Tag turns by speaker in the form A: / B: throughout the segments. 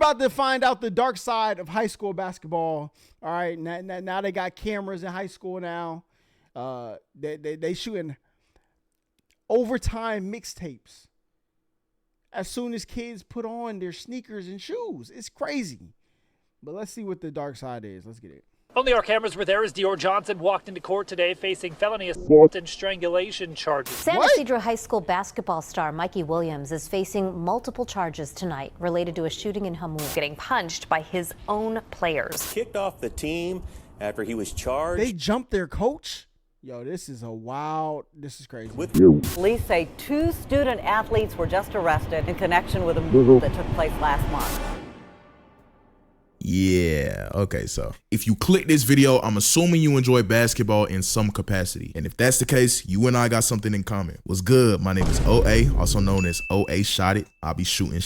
A: about to find out the dark side of high school basketball. All right, now they got cameras in high school now. They shooting overtime mixtapes as soon as kids put on their sneakers and shoes. It's crazy. But let's see what the dark side is. Let's get it.
B: Only our cameras were there as Dior Johnson walked into court today facing felony assault and strangulation charges.
C: San Ysidro High School basketball star Mikey Williams is facing multiple charges tonight related to a shooting in Hamul, getting punched by his own players.
D: Kicked off the team after he was charged.
A: They jumped their coach? Yo, this is crazy.
E: Police say 2 student athletes were just arrested in connection with a move that took place last month.
F: Yeah, okay, so if you click this video, I'm assuming you enjoy basketball in some capacity. And if that's the case, you and I got something in common. What's good? My name is OA, also known as OA Shot It. I'll be shooting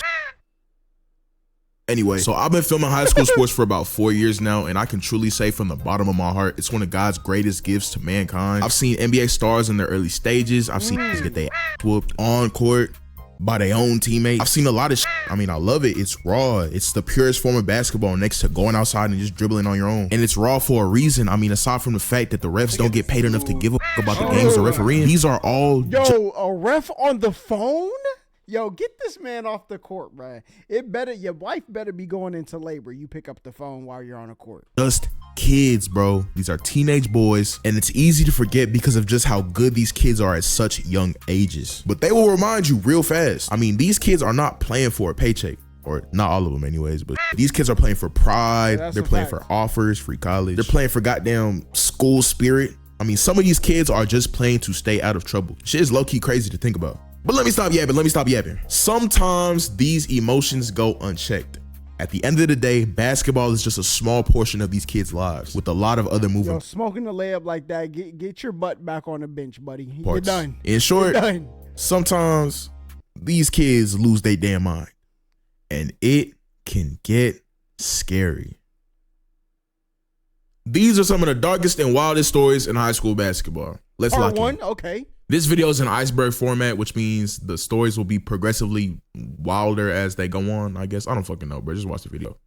F: Anyway, so I've been filming high school sports for about 4 years now, and I can truly say from the bottom of my heart, it's one of God's greatest gifts to mankind. I've seen NBA stars in their early stages. I've seen kids get their ass whooped on court by their own teammates. I've seen a lot of shit. I mean, I love it. It's raw. It's the purest form of basketball next to going outside and just dribbling on your own. And it's raw for a reason. I mean, aside from the fact that the refs don't get paid enough to give a fuck about the games they're refereeing, these are all
A: a ref on the phone? Yo, get this man off the court, bruh. Your wife better be going into labor. You pick up the phone while you're on a court.
F: Just kids, bro. These are teenage boys, and it's easy to forget because of just how good these kids are at such young ages. But they will remind you real fast. I mean, these kids are not playing for a paycheck. Or not all of them anyways, but these kids are playing for pride. They're playing for offers, free college. They're playing for goddamn school spirit. I mean, some of these kids are just playing to stay out of trouble. Shit is low-key crazy to think about. But let me stop yapping. Sometimes these emotions go unchecked. At the end of the day, basketball is just a small portion of these kids' lives with a lot of other moving.
A: Yo, smoking the layup like that, get your butt back on the bench, buddy. You're done.
F: In short, sometimes these kids lose their damn mind. And it can get scary. These are some of the darkest and wildest stories in high school basketball. Let's lock in.
A: Okay.
F: This video is in iceberg format, which means the stories will be progressively wilder as they go on, I guess. I don't fucking know, bro. Just watch the video.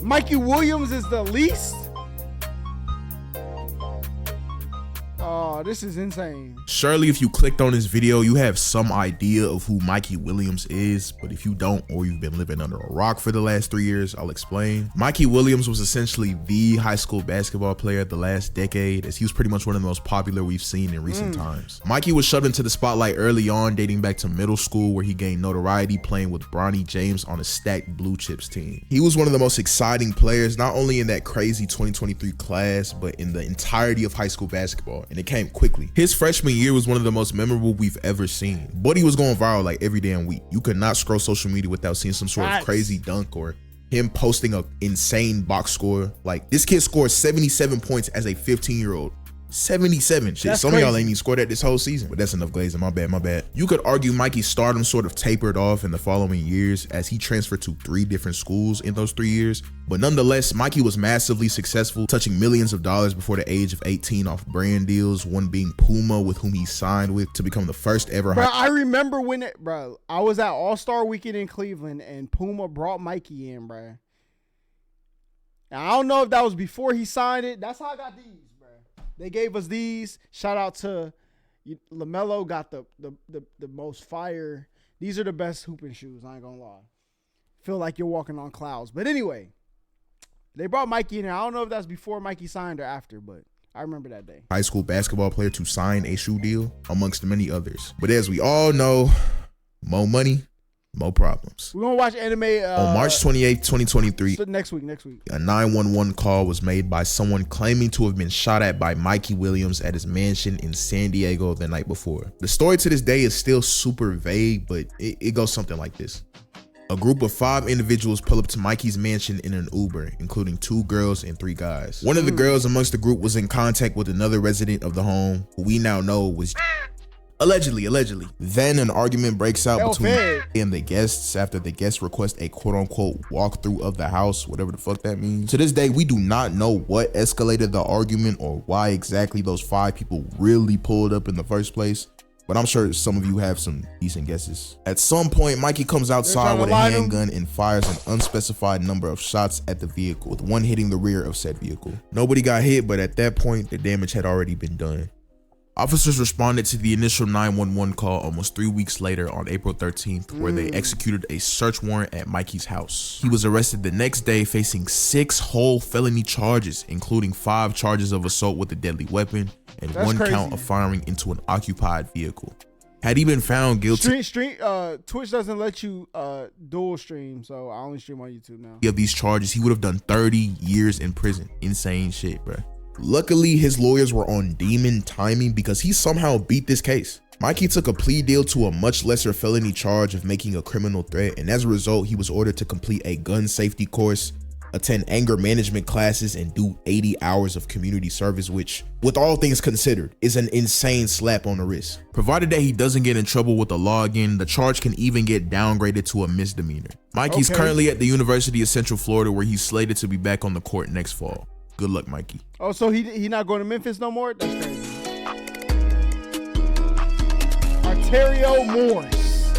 A: Mikey Williams is the least? Oh, this is insane.
F: Surely if you clicked on this video, you have some idea of who Mikey Williams is, but if you don't, or you've been living under a rock for the last 3 years, I'll explain. Mikey Williams was essentially the high school basketball player of the last decade, as he was pretty much one of the most popular we've seen in recent times. Mikey was shoved into the spotlight early on, dating back to middle school, where he gained notoriety playing with Bronny James on a stacked Blue Chips team. He was one of the most exciting players, not only in that crazy 2023 class, but in the entirety of high school basketball. And it came quickly. His freshman year was one of the most memorable we've ever seen. Buddy was going viral like every damn week. You could not scroll social media without seeing some sort of crazy dunk or him posting a insane box score. Like, this kid scored 77 points as a 15-year-old. 77. Shit, some of y'all ain't even scored that this whole season. But that's enough glazing. My bad. You could argue Mikey's stardom sort of tapered off in the following years as he transferred to 3 different schools in those 3 years. But nonetheless, Mikey was massively successful, touching millions of dollars before the age of 18 off brand deals, one being Puma, with whom he signed with to become the first ever.
A: Bro, I remember when I was at All-Star Weekend in Cleveland and Puma brought Mikey in, bro. Now, I don't know if that was before he signed it. That's how I got these. They gave us these. Shout out to LaMelo, got the most fire. These are the best hooping shoes, I ain't gonna lie. Feel like you're walking on clouds. But anyway, they brought Mikey in there. I don't know if that's before Mikey signed or after, but I remember that day.
F: High school basketball player to sign a shoe deal, amongst many others. But as we all know, more money, more problems.
A: We're gonna watch anime
F: on March 28th, 2023.
A: So next week.
F: A 911 call was made by someone claiming to have been shot at by Mikey Williams at his mansion in San Diego the night before. The story to this day is still super vague, but it goes something like this. A group of 5 individuals pull up to Mikey's mansion in an Uber, including 2 girls and 3 guys. One of the girls amongst the group was in contact with another resident of the home, who we now know was Allegedly. Then an argument breaks out between and the guests after the guests request a quote-unquote walkthrough of the house, whatever the fuck that means. To this day, we do not know what escalated the argument or why exactly those 5 people really pulled up in the first place. but I'm sure some of you have some decent guesses. At some point, Mikey comes outside with a handgun and fires an unspecified number of shots at the vehicle, with one hitting the rear of said vehicle. Nobody got hit, but at that point, the damage had already been done. Officers responded to the initial 911 call almost 3 weeks later on April 13th, where they executed a search warrant at Mikey's house. He was arrested the next day facing 6 whole felony charges, including 5 charges of assault with a deadly weapon and 1 count of firing into an occupied vehicle. Had he been found guilty,
A: Twitch doesn't let you dual stream, so I only stream on YouTube now.
F: Of these charges, he would have done 30 years in prison. Insane shit, bro. Luckily, his lawyers were on demon timing because he somehow beat this case. Mikey took a plea deal to a much lesser felony charge of making a criminal threat, and as a result, he was ordered to complete a gun safety course, attend anger management classes, and do 80 hours of community service, which, with all things considered, is an insane slap on the wrist. Provided that he doesn't get in trouble with the law again, the charge can even get downgraded to a misdemeanor. Mikey's currently at the University of Central Florida, where he's slated to be back on the court next fall. Good luck, Mikey.
A: Oh, so he not going to Memphis no more? That's crazy. Arterio Morris.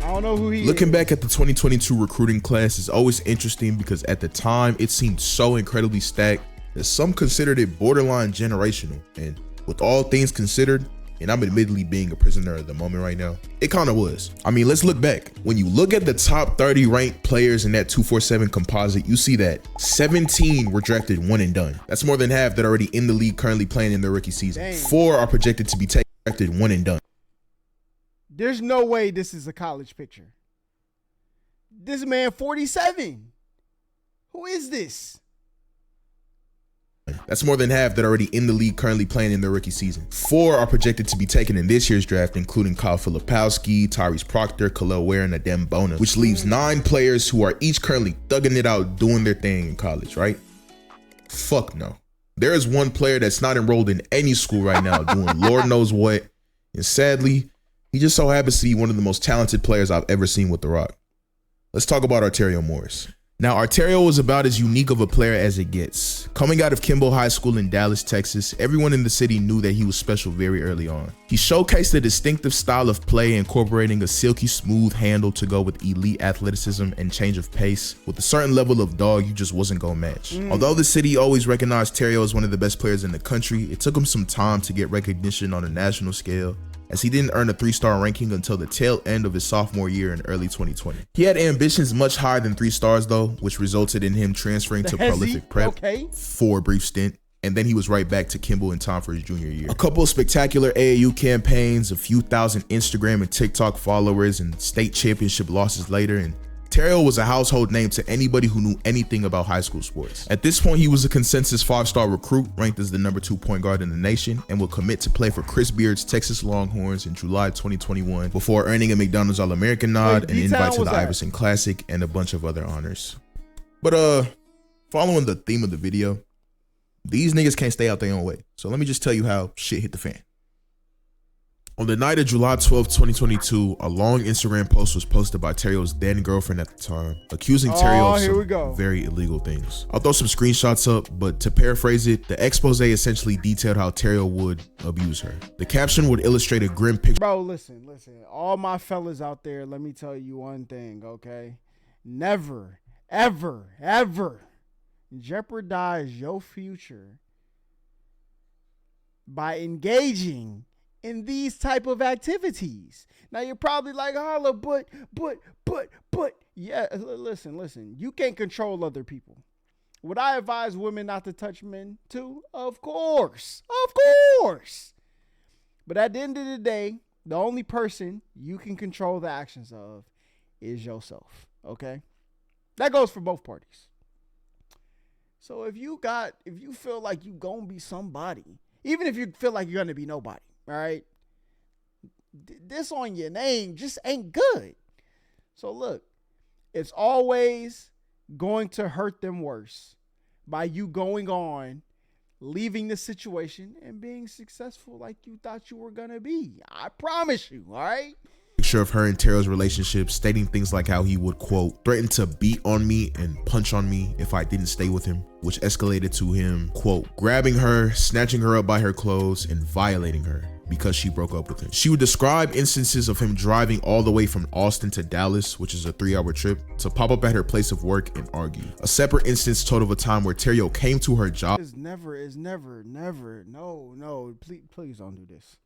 A: I don't know who he is.
F: Looking back at the 2022 recruiting class is always interesting because at the time it seemed so incredibly stacked that some considered it borderline generational. And with all things considered, and I'm admittedly being a prisoner at the moment right now, it kind of was. I mean, let's look back. When you look at the top 30 ranked players in that 247 composite, you see that 17 were drafted one and done. That's more than half that are already in the league currently playing in their rookie season.
A: Dang.
F: 4 are projected to be drafted one and done.
A: There's no way this is a college picture. This man 47. Who is this?
F: That's more than half that are already in the league currently playing in their rookie season. 4 are projected to be taken in this year's draft, including Kyle Filipowski, Tyrese Proctor, Khalil Ware, and Adem Bona, which leaves 9 players who are each currently thugging it out, doing their thing in college, right? Fuck no. There is one player that's not enrolled in any school right now doing Lord knows what, and sadly, he just so happens to be one of the most talented players I've ever seen with The Rock. Let's talk about Arterio Morris. Now, Arterio was about as unique of a player as it gets. Coming out of Kimball High School in Dallas, Texas, everyone in the city knew that he was special very early on. He showcased a distinctive style of play, incorporating a silky smooth handle to go with elite athleticism and change of pace with a certain level of dog you just wasn't gonna match. Although the city always recognized Terrio as one of the best players in the country, it took him some time to get recognition on a national scale, as he didn't earn a 3-star ranking until the tail end of his sophomore year in early 2020. He had ambitions much higher than 3 stars though, which resulted in him transferring to Prolific Prep for a brief stint, and then he was right back to Kimball in time for his junior year. A couple of spectacular AAU campaigns, a few thousand Instagram and TikTok followers, and state championship losses later, and Terrio was a household name to anybody who knew anything about high school sports. At this point, he was a consensus 5-star recruit, ranked as the #2 point guard in the nation, and would commit to play for Chris Beard's Texas Longhorns in July 2021 before earning a McDonald's All-American nod, an invite to the Iverson Classic, and a bunch of other honors. But following the theme of the video, these niggas can't stay out their own way. So let me just tell you how shit hit the fan. On the night of July 12, 2022, a long Instagram post was posted by Terrio's then girlfriend at the time, accusing Terrio of some very illegal things. I'll throw some screenshots up, but to paraphrase it, the expose essentially detailed how Terrio would abuse her. The caption would illustrate a grim picture.
A: Bro, listen. All my fellas out there, let me tell you one thing, okay? Never, ever jeopardize your future by engaging in these type of activities. Now you're probably like, Holla, but, yeah, listen, you can't control other people. Would I advise women not to touch men too? Of course. But at the end of the day, the only person you can control the actions of is yourself, okay? That goes for both parties. So if you feel like you gonna be somebody, even if you feel like you're gonna be nobody, all right, this on your name just ain't good. So look, it's always going to hurt them worse by you going on, leaving the situation and being successful like you thought you were gonna be. I promise you, all right?
F: Picture of her and Terrio's relationship, stating things like how he would, quote, threaten to beat on me and punch on me if I didn't stay with him, which escalated to him, quote, grabbing her, snatching her up by her clothes, and violating her. because she broke up with him. She would describe instances of him driving all the way from Austin to Dallas, which is a 3-hour trip, to pop up at her place of work and argue. A separate instance told of a time where Terrio came to her job.
A: It's never. No, please don't do this.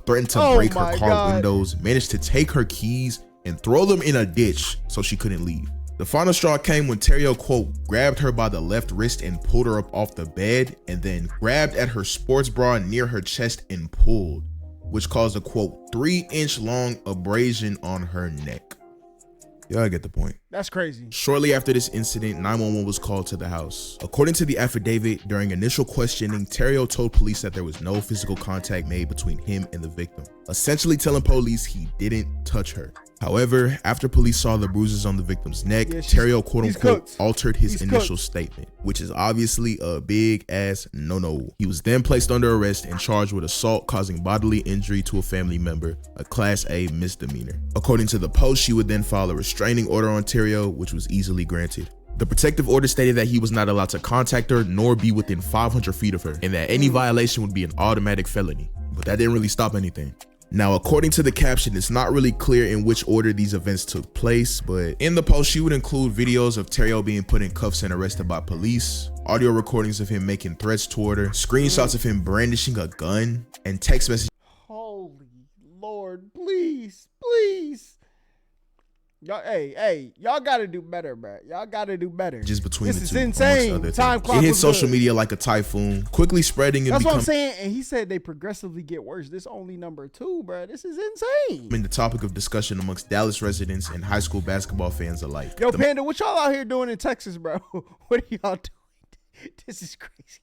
F: Threatened to break her car windows, managed to take her keys and throw them in a ditch so she couldn't leave. The final straw came when Terrio, quote, grabbed her by the left wrist and pulled her up off the bed, and then grabbed at her sports bra near her chest and pulled, which caused a, quote, 3-inch long abrasion on her neck. Y'all get the point.
A: That's crazy.
F: Shortly after this incident, 911 was called to the house. According to the affidavit, during initial questioning, Terrio told police that there was no physical contact made between him and the victim, essentially telling police he didn't touch her. However, after police saw the bruises on the victim's neck, Terrio, quote unquote, altered his initial statement, which is obviously a big ass no-no. He was then placed under arrest and charged with assault causing bodily injury to a family member, a Class A misdemeanor. According to the Post, she would then file a restraining order on Terrio, which was easily granted. The protective order stated that he was not allowed to contact her nor be within 500 feet of her, and that any violation would be an automatic felony. But that didn't really stop anything. Now, according to the caption, it's not really clear in which order these events took place, but in the post, she would include videos of Terrio being put in cuffs and arrested by police, audio recordings of him making threats toward her, screenshots of him brandishing a gun, and text messages.
A: Holy Lord, please. Y'all, y'all gotta do better, bro. Y'all gotta do better.
F: Just between
A: this
F: the
A: is
F: two,
A: insane. Time clock.
F: It hit social media like a typhoon, quickly spreading and
A: That's what I'm saying. And he said they progressively get worse. This only number 2, bro. This is insane.
F: Been the topic of discussion amongst Dallas residents and high school basketball fans alike.
A: Yo, Panda, what y'all out here doing in Texas, bro? What are y'all doing? This is crazy.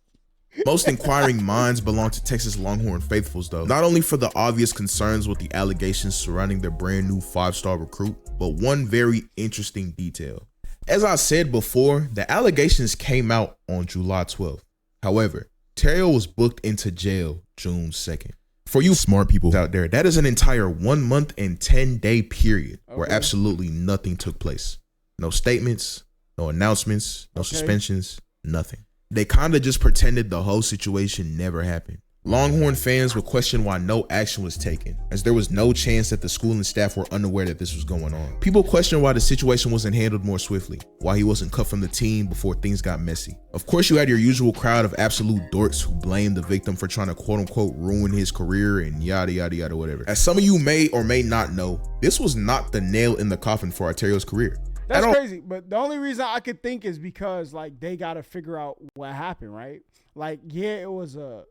F: Most inquiring minds belong to Texas Longhorn faithfuls, though, not only for the obvious concerns with the allegations surrounding their brand new 5-star recruit, but one very interesting detail. As I said before, the allegations came out on July 12th. However, Terrio was booked into jail June 2nd. For you smart people out there, that is an entire 1 month and 10-day period where absolutely nothing took place. No statements, no announcements, no suspensions, nothing. They kind of just pretended the whole situation never happened. Longhorn fans would question why no action was taken, as there was no chance that the school and staff were unaware that this was going on. People question why the situation wasn't handled more swiftly, why he wasn't cut from the team before things got messy. Of course, you had your usual crowd of absolute dorks who blamed the victim for trying to quote unquote ruin his career and yada yada yada whatever. As some of you may or may not know, this was not the nail in the coffin for Terrio's career.
A: That's crazy, but the only reason I could think is because like they got to figure out what happened, right? Like, yeah, it was a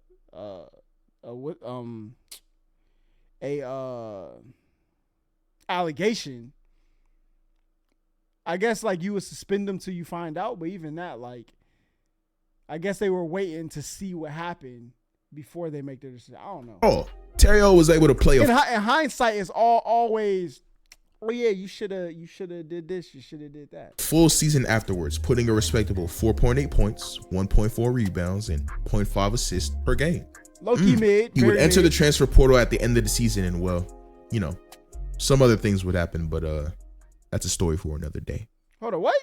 A: allegation. I guess like you would suspend them till you find out, but even that, like, I guess they were waiting to see what happened before they make their decision. I don't know.
F: Oh, Terrio was able to play.
A: In hindsight, it's always. Oh yeah, you should have did this, you should have did that.
F: Full season afterwards, putting a respectable 4.8 points, 1.4 rebounds, and 0.5 assists per game.
A: Low-key mid.
F: He would enter the transfer portal at the end of the season, and well, you know, some other things would happen, but that's a story for another day.
A: Hold on, what?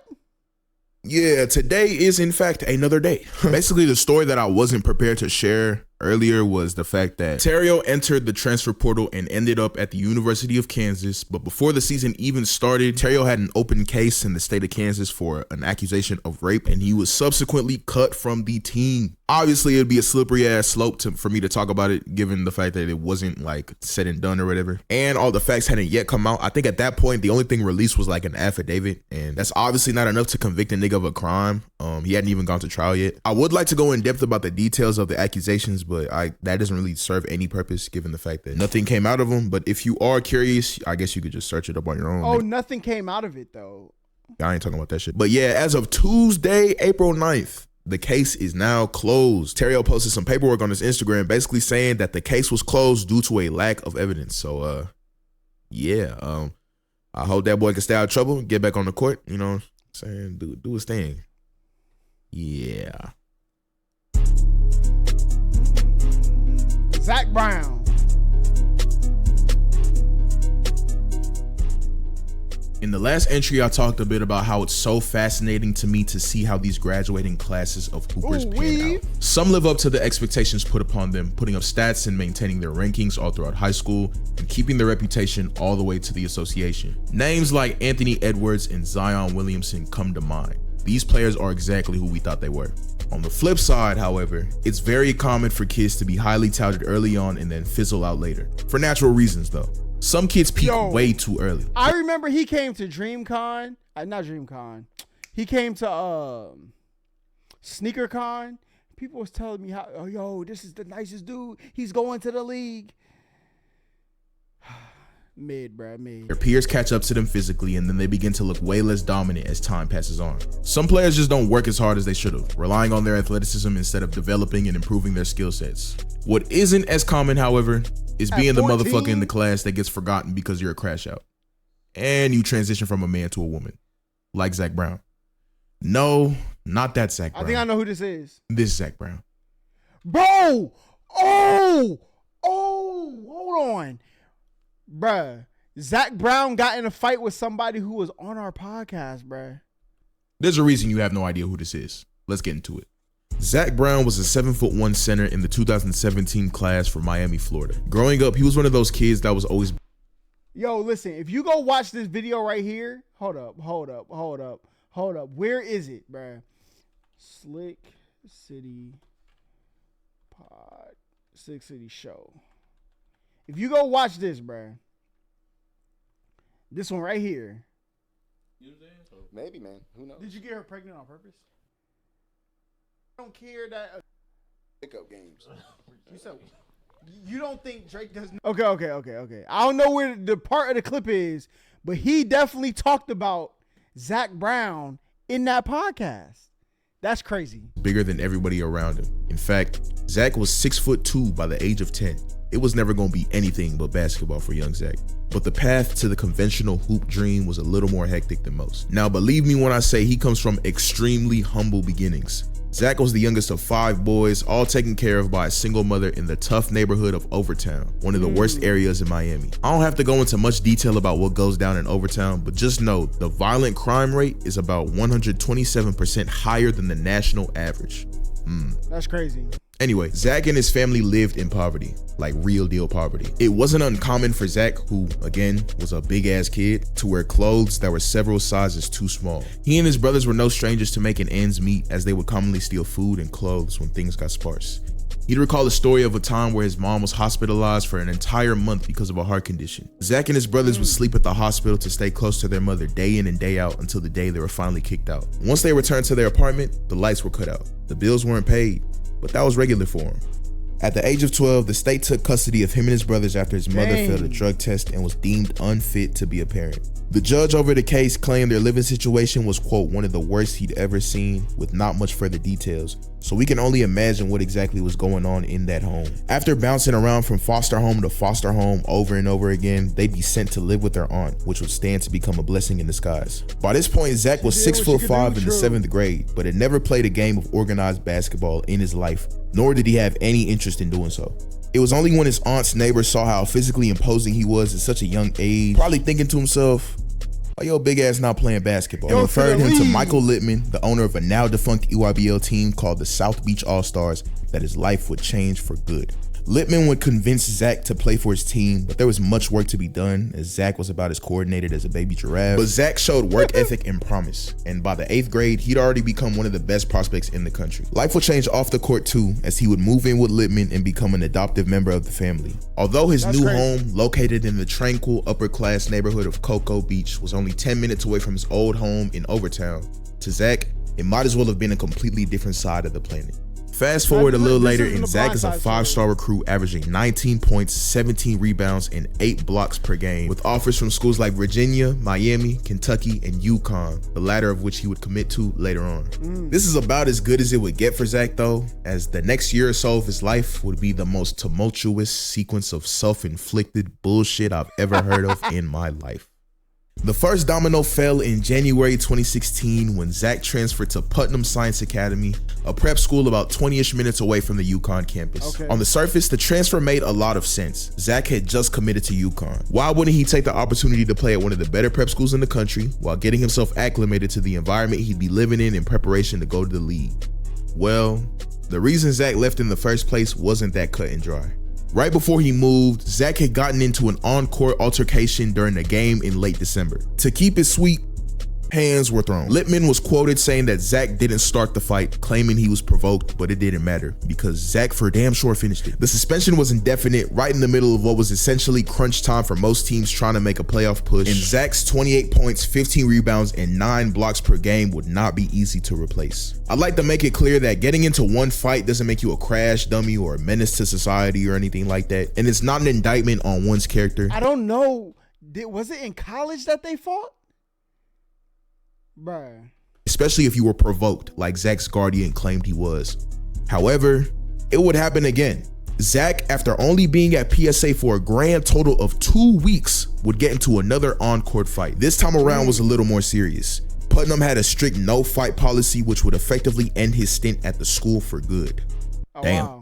F: Yeah, today is in fact another day. Basically, the story that I wasn't prepared to share earlier was the fact that Terrio entered the transfer portal and ended up at the University of Kansas. But before the season even started, Terrio had an open case in the state of Kansas for an accusation of rape, and he was subsequently cut from the team. Obviously, it'd be a slippery ass slope for me to talk about it, given the fact that it wasn't like said and done or whatever. And all the facts hadn't yet come out. I think at that point, the only thing released was like an affidavit, and that's obviously not enough to convict a nigga of a crime. He hadn't even gone to trial yet. I would like to go in depth about the details of the accusations, but that doesn't really serve any purpose given the fact that nothing came out of them. But if you are curious, I guess you could just search it up on your own.
A: Oh, nothing came out of it though.
F: I ain't talking about that shit. But yeah, as of Tuesday, April 9th, the case is now closed. Terrio posted some paperwork on his Instagram basically saying that the case was closed due to a lack of evidence. So yeah, I hope that boy can stay out of trouble, get back on the court, you know what I'm saying, do his thing. Yeah.
A: Zach Brown.
F: In the last entry, I talked a bit about how it's so fascinating to me to see how these graduating classes of hoopers pan out. Some live up to the expectations put upon them, putting up stats and maintaining their rankings all throughout high school and keeping their reputation all the way to the association. Names like Anthony Edwards and Zion Williamson come to mind. These players are exactly who we thought they were. On the flip side, however, it's very common for kids to be highly touted early on and then fizzle out later. For natural reasons though. Some kids peak way too early.
A: I remember he came to DreamCon. Not DreamCon. He came to SneakerCon. People was telling me how, oh, yo, this is the nicest dude. He's going to the league. Mid, bro, mid.
F: Their peers catch up to them physically, and then they begin to look way less dominant as time passes on. Some players just don't work as hard as they should have, relying on their athleticism instead of developing and improving their skill sets. What isn't as common, however, is being the motherfucker in the class that gets forgotten because you're a crash out. And you transition from a man to a woman. Like Zach Brown. No, not that Zach Brown.
A: I think I know who this is.
F: This Zach Brown.
A: Bro! Oh, hold on. Bruh. Zach Brown got in a fight with somebody who was on our podcast, bruh.
F: There's a reason you have no idea who this is. Let's get into it. Zach Brown was a 7'1" center in the 2017 class for Miami, Florida. Growing up, he was one of those kids that was always...
A: Yo, listen, if you go watch this video right here, hold up. Where is it, bruh? Slick City Show. If you go watch this, bruh, this one right here.
G: Maybe, man. Who knows?
A: Did you get her pregnant on purpose? I don't care that.
G: Pickup games.
A: You don't think Drake doesn't? Okay. I don't know where the part of the clip is, but he definitely talked about Zach Brown in that podcast. That's crazy.
F: Bigger than everybody around him. In fact, Zach was 6'2" by the age of 10. It was never going to be anything but basketball for young Zach. But the path to the conventional hoop dream was a little more hectic than most. Now, believe me when I say he comes from extremely humble beginnings. Zach was the youngest of 5 boys, all taken care of by a single mother in the tough neighborhood of Overtown, one of the worst areas in Miami. I don't have to go into much detail about what goes down in Overtown, but just know the violent crime rate is about 127% higher than the national average.
A: That's crazy.
F: Anyway, Zach and his family lived in poverty, like real deal poverty. It wasn't uncommon for Zach, who again was a big ass kid, to wear clothes that were several sizes too small. He and his brothers were no strangers to making ends meet, as they would commonly steal food and clothes when things got sparse. He'd recall a story of a time where his mom was hospitalized for an entire month because of a heart condition. Zach and his brothers would sleep at the hospital to stay close to their mother day in and day out until the day they were finally kicked out. Once they returned to their apartment, the lights were cut out. The bills weren't paid, but that was regular for him. At the age of 12, the state took custody of him and his brothers after his mother failed a drug test and was deemed unfit to be a parent. The judge over the case claimed their living situation was, quote, one of the worst he'd ever seen, with not much further details, so we can only imagine what exactly was going on in that home. After bouncing around from foster home to foster home over and over again, they'd be sent to live with their aunt, which would stand to become a blessing in disguise. By this point, Zach was 6'5" in the 7th grade, but had never played a game of organized basketball in his life, nor did he have any interest in doing so. It was only when his aunt's neighbors saw how physically imposing he was at such a young age, probably thinking to himself, "Oh, yo, big ass not playing basketball," and referred him to Michael Littman, the owner of a now defunct EYBL team called the South Beach All-Stars, that his life would change for good. Littman would convince Zach to play for his team, but there was much work to be done, as Zach was about as coordinated as a baby giraffe. But Zach showed work ethic and promise, and by the 8th grade, he'd already become one of the best prospects in the country. Life would change off the court too, as he would move in with Littman and become an adoptive member of the family. Although his new home, located in the tranquil upper-class neighborhood of Cocoa Beach, was only 10 minutes away from his old home in Overtown, to Zach, it might as well have been a completely different side of the planet. Fast forward a little later, and Zach is a 5-star recruit averaging 19 points, 17 rebounds, and 8 blocks per game, with offers from schools like Virginia, Miami, Kentucky, and UConn, the latter of which he would commit to later on. This is about as good as it would get for Zach though, as the next year or so of his life would be the most tumultuous sequence of self-inflicted bullshit I've ever heard of in my life. The first domino fell in January 2016 when Zach transferred to Putnam Science Academy, a prep school about 20-ish minutes away from the UConn campus.
A: Okay.
F: On the surface, the transfer made a lot of sense. Zach had just committed to UConn. Why wouldn't he take the opportunity to play at one of the better prep schools in the country while getting himself acclimated to the environment he'd be living in preparation to go to the league? Well, the reason Zach left in the first place wasn't that cut and dry. Right before he moved, Zach had gotten into an on-court altercation during a game in late December. To keep it sweet, hands were thrown. Lippman was quoted saying that Zach didn't start the fight, claiming he was provoked, but it didn't matter because Zach for damn sure finished it. The suspension was indefinite, right in the middle of what was essentially crunch time for most teams trying to make a playoff push, and Zach's 28 points, 15 rebounds, and 9 blocks per game would not be easy to replace. I'd like to make it clear that getting into one fight doesn't make you a crash dummy or a menace to society or anything like that, and it's not an indictment on one's character.
A: I don't know. Was it in college that they fought? Bruh.
F: Especially if you were provoked, like Zach's guardian claimed he was. However, it would happen again. Zach, after only being at PSA for a grand total of 2 weeks, would get into another on-court fight. This time around was a little more serious. Putnam had a strict no-fight policy, which would effectively end his stint at the school for good.
A: Oh,
F: Damn.
A: wow.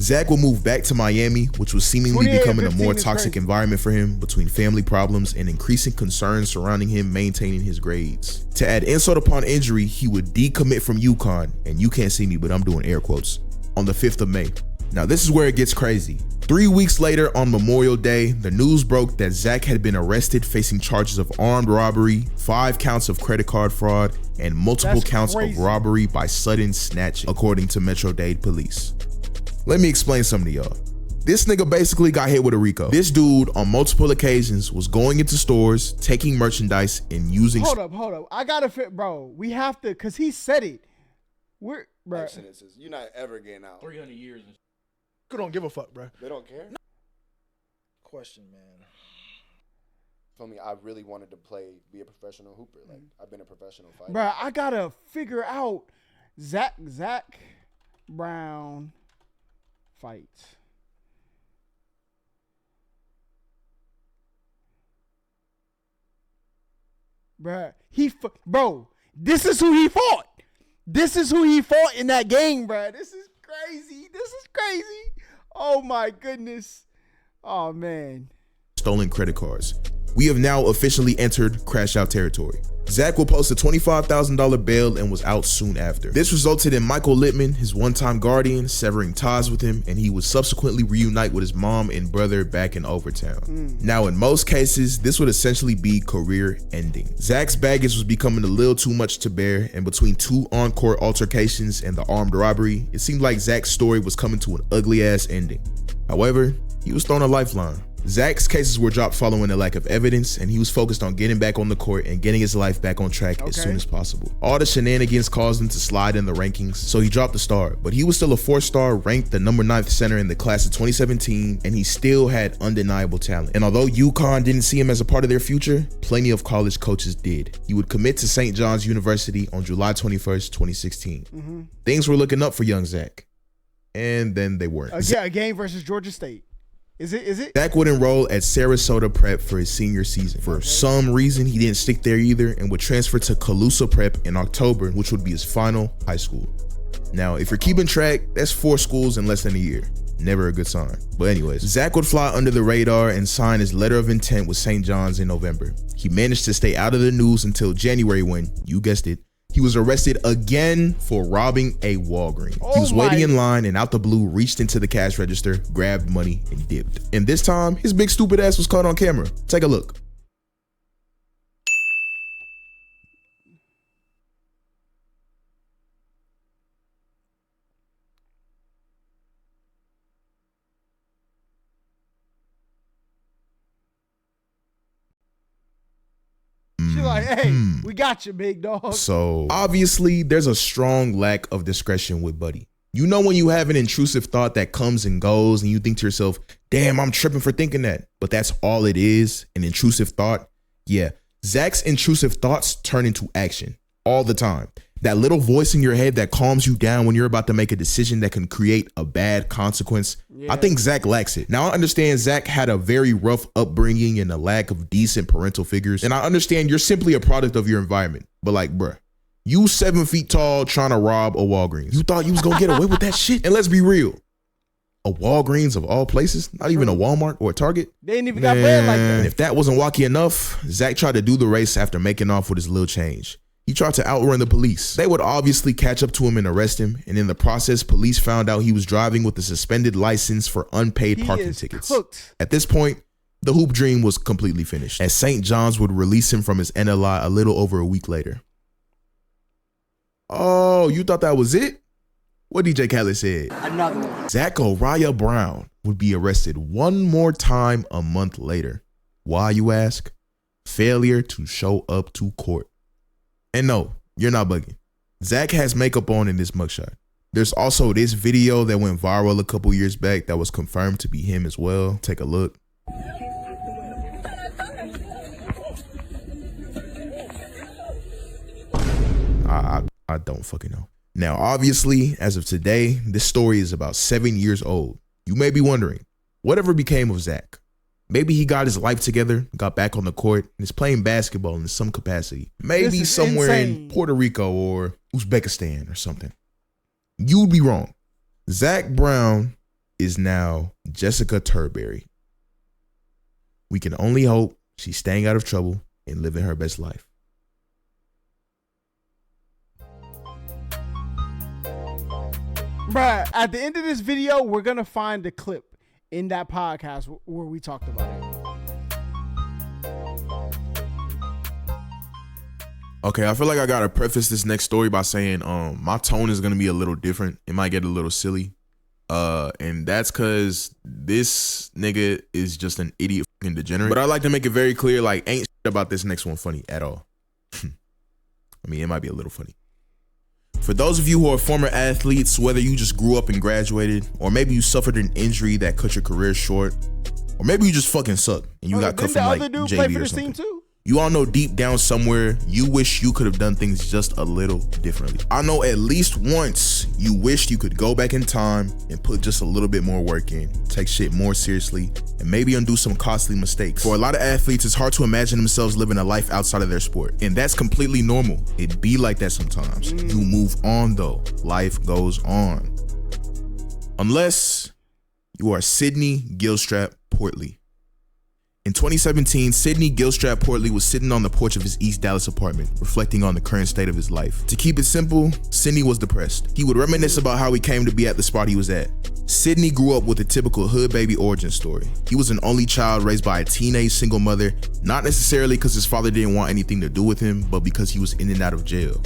F: Zach will move back to Miami, which was seemingly becoming a more
A: 28-15 is
F: toxic
A: crazy.
F: environment for him between family problems and increasing concerns surrounding him maintaining his grades. To add insult upon injury, he would decommit from UConn, and you can't see me, but I'm doing air quotes, on the 5th of May. Now this is where it gets crazy. 3 weeks later on Memorial Day, the news broke that Zach had been arrested facing charges of armed robbery, 5 counts of credit card fraud, and multiple
A: That's
F: counts
A: crazy.
F: of robbery by sudden snatching, according to Metro-Dade police. Let me explain something to y'all. This nigga basically got hit with a RICO. This dude on multiple occasions was going into stores, taking merchandise, and using—
A: Hold up. I gotta fit, bro. We have to, cause he said it. We're, bro.
G: Life sentences. You're not ever getting out.
H: 300 years. Who don't give a fuck, bro?
G: They don't care.
H: Question, man.
G: For me, I really wanted to be a professional hooper. Like I've been a professional fighter.
A: Bro, I gotta figure out Zach Brown fights. Bro, this is who he fought. This is who he fought in that game, bro. This is crazy. Oh my goodness. Oh man.
F: stolen credit cards. We have now officially entered crash out territory. Zach will post a $25,000 bail and was out soon after. This resulted in Michael Lippman, his one-time guardian, severing ties with him, and he would subsequently reunite with his mom and brother back in Overtown. Now, in most cases, this would essentially be career ending. Zach's baggage was becoming a little too much to bear, and between 2 on-court altercations and the armed robbery, it seemed like Zach's story was coming to an ugly-ass ending. However, he was thrown a lifeline. Zach's cases were dropped following a lack of evidence, and he was focused on getting back on the court and getting his life back on track as soon as possible. All the shenanigans caused him to slide in the rankings, so he dropped the star, but he was still a 4-star, ranked the number 9th center in the class of 2017, and he still had undeniable talent. And although UConn didn't see him as a part of their future, plenty of college coaches did. He would commit to St. John's University on July 21st, 2016. Things were looking up for young Zach, and then they weren't.
A: A game versus Georgia State. Is it?
F: Zach would enroll at Sarasota Prep for his senior season. For some reason, he didn't stick there either and would transfer to Calusa Prep in October, which would be his final high school. Now, if you're keeping track, that's 4 schools in less than a year. Never a good sign. But anyways, Zach would fly under the radar and sign his letter of intent with St. John's in November. He managed to stay out of the news until January when, you guessed it, he was arrested again for robbing a Walgreens. He was waiting in line and out the blue reached into the cash register, grabbed money, and dipped. And this time, his big stupid ass was caught on camera. Take a look.
A: She's like, hey, we got you, big dog.
F: So obviously there's a strong lack of discretion with Buddy. You know when you have an intrusive thought that comes and goes and you think to yourself, damn, I'm tripping for thinking that. But that's all it is, an intrusive thought. Yeah, Zach's intrusive thoughts turn into action all the time. That little voice in your head that calms you down when you're about to make a decision that can create a bad consequence. Yeah. I think Zach lacks it. Now I understand Zach had a very rough upbringing and a lack of decent parental figures. And I understand you're simply a product of your environment. But like, bruh, you 7 feet tall trying to rob a Walgreens. You thought you was gonna get away with that shit? And let's be real. A Walgreens of all places, not even a Walmart or a Target.
A: They ain't even got bread like that.
F: And if that wasn't wacky enough, Zach tried to do the race after making off with his little change. He tried to outrun the police. They would obviously catch up to him and arrest him. And in the process, police found out he was driving with a suspended license for unpaid parking tickets. Cooked. At this point, the hoop dream was completely finished, as St. John's would release him from his NLI a little over a week later. Oh, you thought that was it? What DJ Khaled said.
A: Another one.
F: Zach Uriah Brown would be arrested one more time a month later. Why, you ask? Failure to show up to court. And no, you're not bugging. Zach has makeup on in this mugshot. There's also this video that went viral a couple years back that was confirmed to be him as well. Take a look. I don't fucking know. Now, obviously, as of today, this story is about 7 years old. You may be wondering, whatever became of Zach? Maybe he got his life together, got back on the court, and is playing basketball in some capacity. Maybe somewhere in Puerto Rico or Uzbekistan or something. You'd be wrong. Zach Brown is now Jessica Turberry. We can only hope she's staying out of trouble and living her best life.
A: Bruh, at the end of this video, we're going to find the clip in that podcast where we talked about it.
F: Okay, I feel like I gotta preface this next story by saying my tone is gonna be a little different. It might get a little silly. And that's cause this nigga is just an idiot fucking degenerate. But I like to make it very clear, like, ain't shit about this next one funny at all. I mean, it might be a little funny. For those of you who are former athletes, whether you just grew up and graduated, or maybe you suffered an injury that cut your career short, or maybe you just fucking suck and you got cut from like JV or something. You all know deep down somewhere, you wish you could have done things just a little differently. I know at least once you wished you could go back in time and put just a little bit more work in, take shit more seriously, and maybe undo some costly mistakes. For a lot of athletes, it's hard to imagine themselves living a life outside of their sport. And that's completely normal. It be like that sometimes. You move on though. Life goes on. Unless you are Sydney Gilstrap Portley. In 2017, Sydney Gilstrap Portley was sitting on the porch of his East Dallas apartment, reflecting on the current state of his life. To keep it simple, Sydney was depressed. He would reminisce about how he came to be at the spot he was at. Sydney grew up with a typical hood baby origin story. He was an only child raised by a teenage single mother, not necessarily because his father didn't want anything to do with him, but because he was in and out of jail.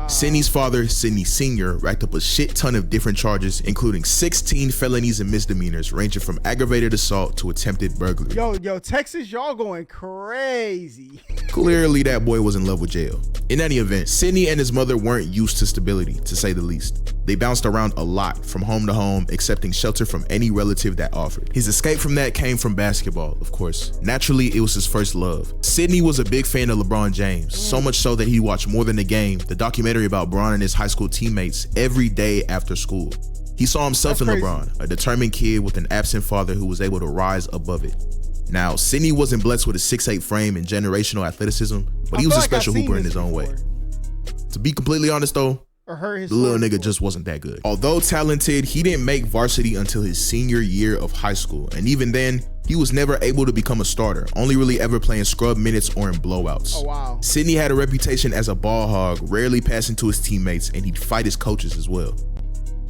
F: Sydney's father, Sydney Sr., racked up a shit ton of different charges, including 16 felonies and misdemeanors, ranging from aggravated assault to attempted burglary.
A: Yo, Texas, y'all going crazy.
F: Clearly, that boy was in love with jail. In any event, Sydney and his mother weren't used to stability, to say the least. They bounced around a lot, from home to home, accepting shelter from any relative that offered. His escape from that came from basketball, of course. Naturally, it was his first love. Sydney was a big fan of LeBron James, so much so that he watched more than the game, the documentary about Bron and his high school teammates, every day after school. He saw himself in LeBron, a determined kid with an absent father who was able to rise above it. Now, Sydney wasn't blessed with a 6'8" frame and generational athleticism, but he was a special hooper in his own way. To be completely honest though, the little nigga just wasn't that good. Although talented, he didn't make varsity until his senior year of high school, and even then, he was never able to become a starter, only really ever playing scrub minutes or in blowouts.
A: Oh, wow.
F: Sydney had a reputation as a ball hog, rarely passing to his teammates, and he'd fight his coaches as well.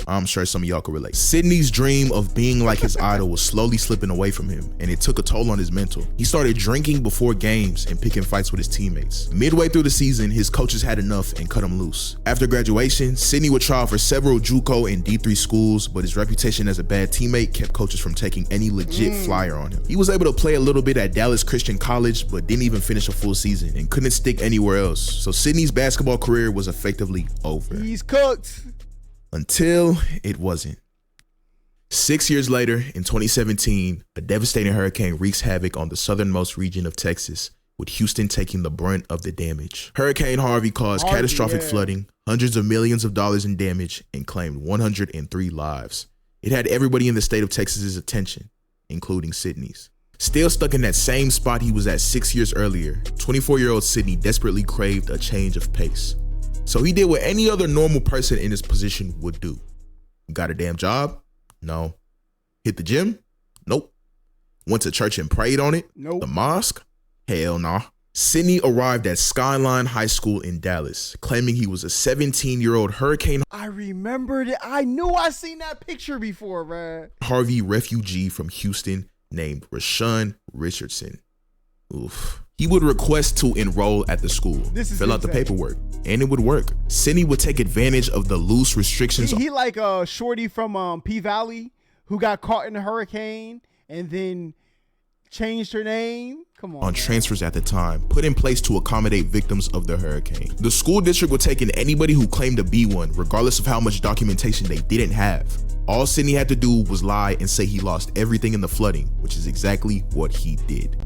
F: I'm sure some of y'all can relate. Sydney's dream of being like his idol was slowly slipping away from him, and it took a toll on his mental. He started drinking before games and picking fights with his teammates. Midway through the season, his coaches had enough and cut him loose. After graduation, Sydney would try for several JUCO and D3 schools, but his reputation as a bad teammate kept coaches from taking any legit flyer on him. He was able to play a little bit at Dallas Christian College, but didn't even finish a full season and couldn't stick anywhere else. So Sydney's basketball career was effectively over.
A: He's cooked.
F: Until it wasn't. 6 years later, in 2017, a devastating hurricane wreaks havoc on the southernmost region of Texas, with Houston taking the brunt of the damage. Hurricane Harvey caused catastrophic flooding, hundreds of millions of dollars in damage, and claimed 103 lives. It had everybody in the state of Texas's attention, including Sydney's. Still stuck in that same spot he was at 6 years earlier, 24-year-old Sydney desperately craved a change of pace. So he did what any other normal person in his position would do. Got a damn job? No. Hit the gym? Nope. Went to church and prayed on it?
A: Nope.
F: The mosque? Hell nah. Sydney arrived at Skyline High School in Dallas, claiming he was a 17-year-old Hurricane
A: I remembered it. I knew I seen that picture before, man.
F: Harvey refugee from Houston named Rashawn Richardson. Oof. He would request to enroll at the school, fill out the paperwork, and it would work. Sydney would take advantage of the loose restrictions.
A: He like a shorty from P-Valley who got caught in a hurricane and then changed her name. Come on, man.
F: Transfers at the time, put in place to accommodate victims of the hurricane. The school district would take in anybody who claimed to be one, regardless of how much documentation they didn't have. All Sydney had to do was lie and say he lost everything in the flooding, which is exactly what he did.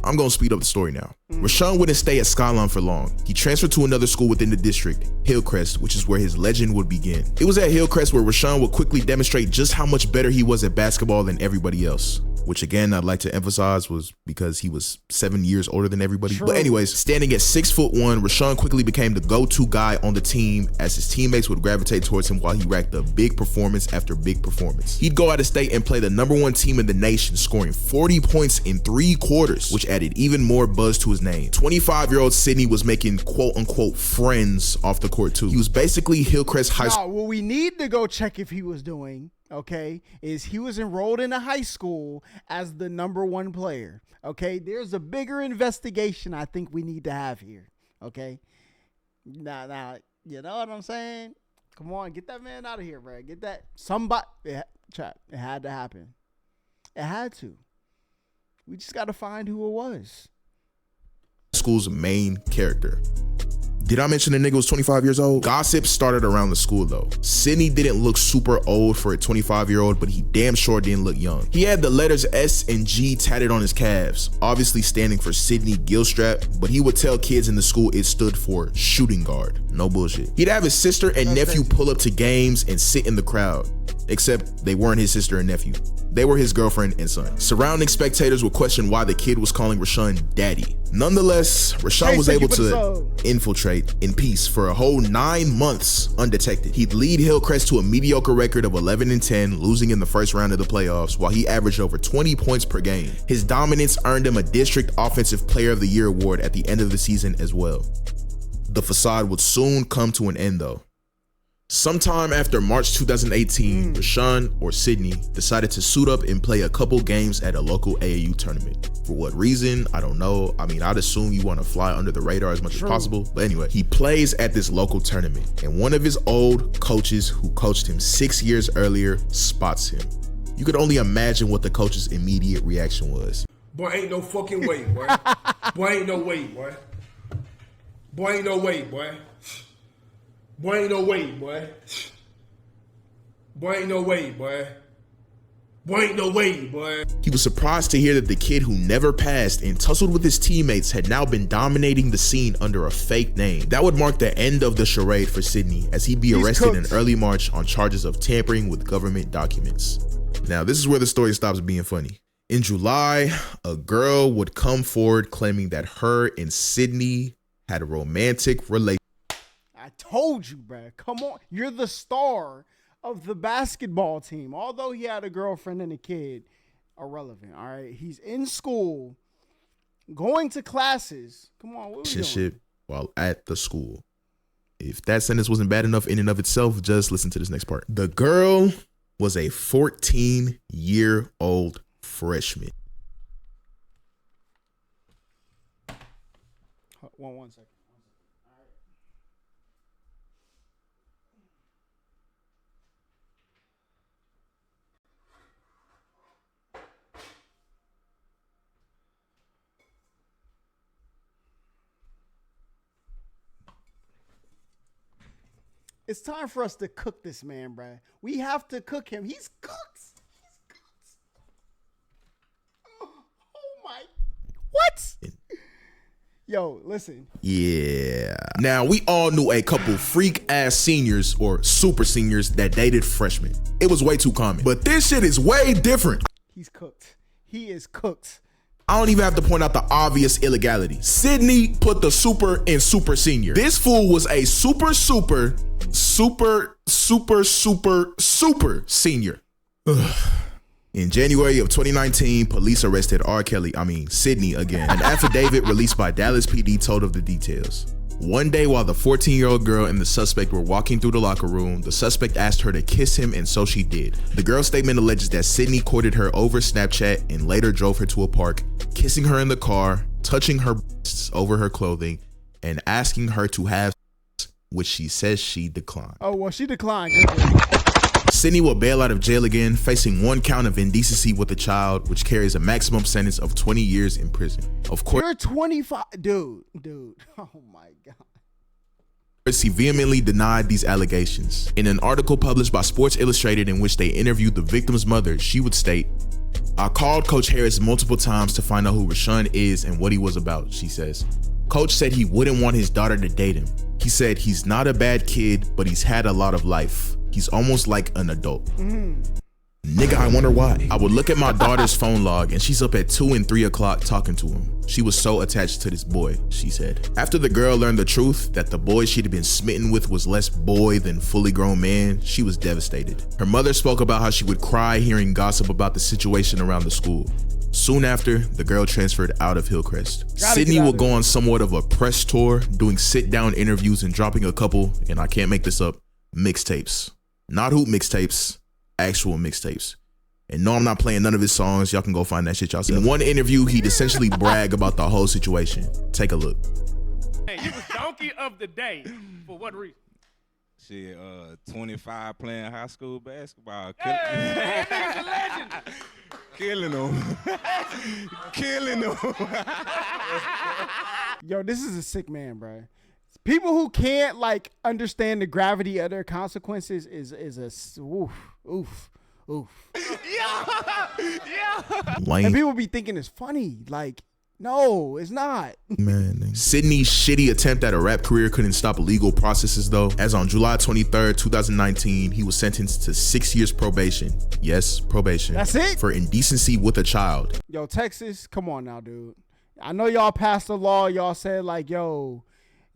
F: I'm gonna speed up the story now. Rashawn wouldn't stay at Skyline for long. He transferred to another school within the district, Hillcrest, which is where his legend would begin. It was at Hillcrest where Rashawn would quickly demonstrate just how much better he was at basketball than everybody else. Which again, I'd like to emphasize was because he was 7 years older than everybody. True. But anyways, standing at 6'1", Rashawn quickly became the go-to guy on the team as his teammates would gravitate towards him while he racked up big performance after big performance. He'd go out of state and play the #1 team in the nation, scoring 40 points in 3 quarters, which added even more buzz to his name. 25-year-old Sydney was making quote-unquote friends off the court too. He was basically Hillcrest High School.
A: What we need to go check if he was doing, okay, is he was enrolled in a high school as the #1 player. Okay, there's a bigger investigation I think we need to have here. Okay, now, you know what I'm saying? Come on, get that man out of here, bro. Get that somebody. It had to happen. It had to. We just got to find who it was.
F: School's main character. Did I mention the nigga was 25 years old? Gossip started around the school though. Sydney didn't look super old for a 25-year-old, but he damn sure didn't look young. He had the letters S and G tatted on his calves, obviously standing for Sydney Gilstrap, but he would tell kids in the school it stood for shooting guard. No bullshit. He'd have his sister and nephew pull up to games and sit in the crowd, except they weren't his sister and nephew. They were his girlfriend and son. Surrounding spectators would question why the kid was calling Rashawn daddy. Nonetheless, Rashawn was able to infiltrate in peace for a whole 9 months undetected. He'd lead Hillcrest to a mediocre record of 11-10, losing in the first round of the playoffs, while he averaged over 20 points per game. His dominance earned him a District Offensive Player of the Year award at the end of the season as well. The facade would soon come to an end though. Sometime after March 2018, Rashawn or Sydney decided to suit up and play a couple games at a local AAU tournament. For what reason? I don't know. I mean, I'd assume you want to fly under the radar as much as possible. But anyway, he plays at this local tournament, and one of his old coaches who coached him 6 years earlier spots him. You could only imagine what the coach's immediate reaction was.
I: Boy, ain't no fucking way, boy. Boy, ain't no way, boy. Boy, ain't no way, boy. Boy, ain't no way, boy. Boy, ain't no way, boy. Boy, ain't no way, boy.
F: He was surprised to hear that the kid who never passed and tussled with his teammates had now been dominating the scene under a fake name. That would mark the end of the charade for Sydney, as he'd be arrested in early March on charges of tampering with government documents. Now, this is where the story stops being funny. In July, a girl would come forward claiming that her and Sydney had a romantic relationship.
A: I told you, bruh. Come on. You're the star of the basketball team. Although he had a girlfriend and a kid, irrelevant, all right? He's in school, going to classes. Come on, what are we doing?
F: While at the school. If that sentence wasn't bad enough in and of itself, just listen to this next part. The girl was a 14-year-old freshman.
A: One second. It's time for us to cook this man, bruh. We have to cook him. He's cooked. He's cooked. Oh my. What? Yo, listen.
F: Yeah. Now, we all knew a couple freak-ass seniors or super seniors that dated freshmen. It was way too common. But this shit is way different.
A: He's cooked. He is cooked.
F: I don't even have to point out the obvious illegality. Sydney put the super in super senior. This fool was a super senior. Ugh. In January of 2019, police arrested Sydney again. An affidavit released by Dallas PD told of the details. One day while the 14-year-old girl and the suspect were walking through the locker room, the suspect asked her to kiss him, and so she did. The girl's statement alleges that Sydney courted her over Snapchat and later drove her to a park, kissing her in the car, touching her breasts over her clothing, and asking her to have sex, which she says she declined.
A: Oh, well, she declined.
F: Sydney will bail out of jail again, facing 1 count of indecency with a child, which carries a maximum sentence of 20 years in prison. Of course,
A: you're 25, dude. Oh my God.
F: He vehemently denied these allegations. In an article published by Sports Illustrated in which they interviewed the victim's mother, she would state, "I called Coach Harris multiple times to find out who Rashawn is and what he was about," she says. "Coach said he wouldn't want his daughter to date him. He said he's not a bad kid, but he's had a lot of life. He's almost like an adult." Nigga, I wonder why. I would look at my daughter's phone log and she's up at 2 and 3 o'clock talking to him. She was so attached to this boy, she said. After the girl learned the truth that the boy she'd been smitten with was less boy than fully grown man, she was devastated. Her mother spoke about how she would cry hearing gossip about the situation around the school. Soon after, the girl transferred out of Hillcrest. Sydney will go on somewhat of a press tour, doing sit-down interviews and dropping a couple, and I can't make this up, mixtapes. Not hoop mixtapes, actual mixtapes. And no, I'm not playing none of his songs. Y'all can go find that shit yourself. In one interview, he'd essentially brag about the whole situation. Take a look.
J: Hey, you was donkey of the day. For what reason?
K: Shit, 25 playing high school basketball.
J: Hey, that nigga's a legend.
K: Killing them. Killing them.
A: Yo, this is a sick man, bro. People who can't like understand the gravity of their consequences is a oof. Yeah.
F: Lame.
A: And people be thinking it's funny. Like, no, it's not.
F: Man, Sydney's shitty attempt at a rap career couldn't stop legal processes though. As on July 23rd, 2019, he was sentenced to 6 years probation. Yes, probation.
A: That's it?
F: For indecency with a child.
A: Yo, Texas, come on now, dude. I know y'all passed the law. Y'all said like, yo,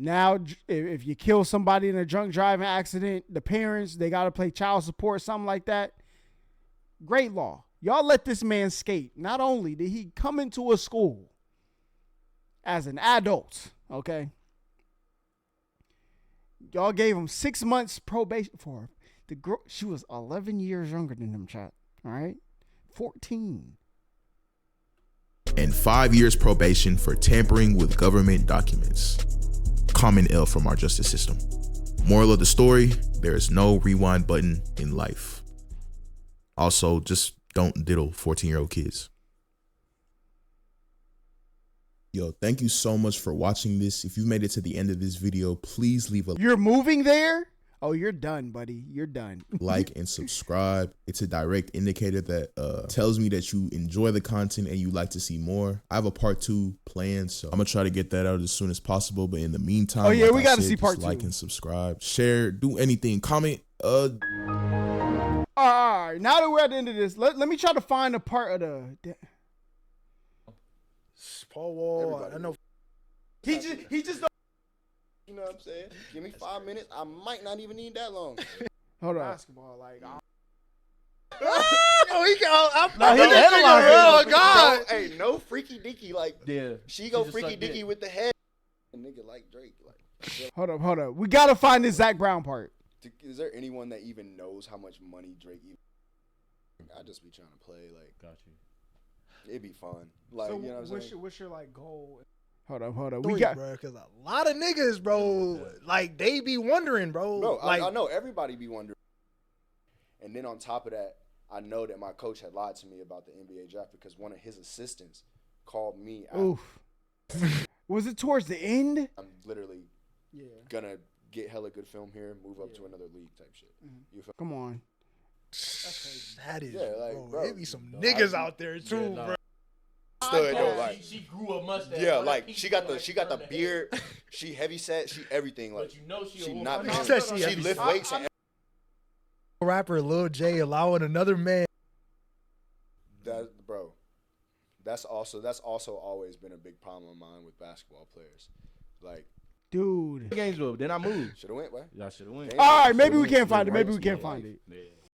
A: now if you kill somebody in a drunk driving accident, the parents, they got to pay child support, something like that. Great law. Y'all let this man skate. Not only did he come into a school as an adult, okay? Y'all gave him 6 months probation for her. The girl, she was 11 years younger than him, chat. All right? 14.
F: And 5 years probation for tampering with government documents. Common L from our justice system. Moral of the story, there is no rewind button in life. Also, just don't diddle 14-year-old kids. Yo, thank you so much for watching this. If you made it to the end of this video, please leave a
A: You're moving there? Oh, you're done, buddy. You're done.
F: like and subscribe. It's a direct indicator that tells me that you enjoy the content and you like to see more. I have a part 2 planned, so I'm gonna try to get that out as soon as possible. But in the meantime,
A: oh yeah,
F: like
A: we got to see part 2.
F: Like and subscribe, share, do anything, comment.
A: All right, now that we're at the end of this, let me try to find a part of the.
H: Paul Wall. I know.
A: He just.
G: You know what I'm saying? Give me 5 minutes. I might not even need that long.
A: Hold on.
H: Basketball, like. Oh, he got. Oh God!
G: No, hey, no freaky deaky. Like,
L: yeah,
G: she go freaky deaky with the head. A nigga like Drake. Like,
A: hold up. We gotta find this Zach Brown part.
G: Is there anyone that even knows how much money Drake even? I just be trying to play. Like,
L: got you.
G: It'd be fun. Like,
A: so
G: you know what I'm saying?
A: What's your like goal? Hold up.
H: We got, bro, because a lot of niggas, bro, like they be wondering, bro.
G: No,
H: like,
G: I know everybody be wondering. And then on top of that, I know that my coach had lied to me about the NBA draft because one of his assistants called me out.
A: Oof. Was it towards the end?
G: I'm literally gonna get hella good film here, move up to another league type shit.
A: Mm-hmm.
G: You feel?
A: Come on.
H: That is,
G: like, bro,
H: it be some niggas out there too, bro.
G: stud though. Like
L: she grew a mustache.
G: yeah, like she got the beard. She heavy set. She everything. Like
L: But you know she
G: not.
H: She
G: lift weights. And
H: rapper Lil J allowing another man.
G: Bro, that's also always been a big problem of mine with basketball players. Like,
A: dude,
L: games will. Then I moved.
G: Should have went, boy.
L: Y'all should have went.
A: All right, maybe we can't find it. Maybe we can't find it.
L: Yeah.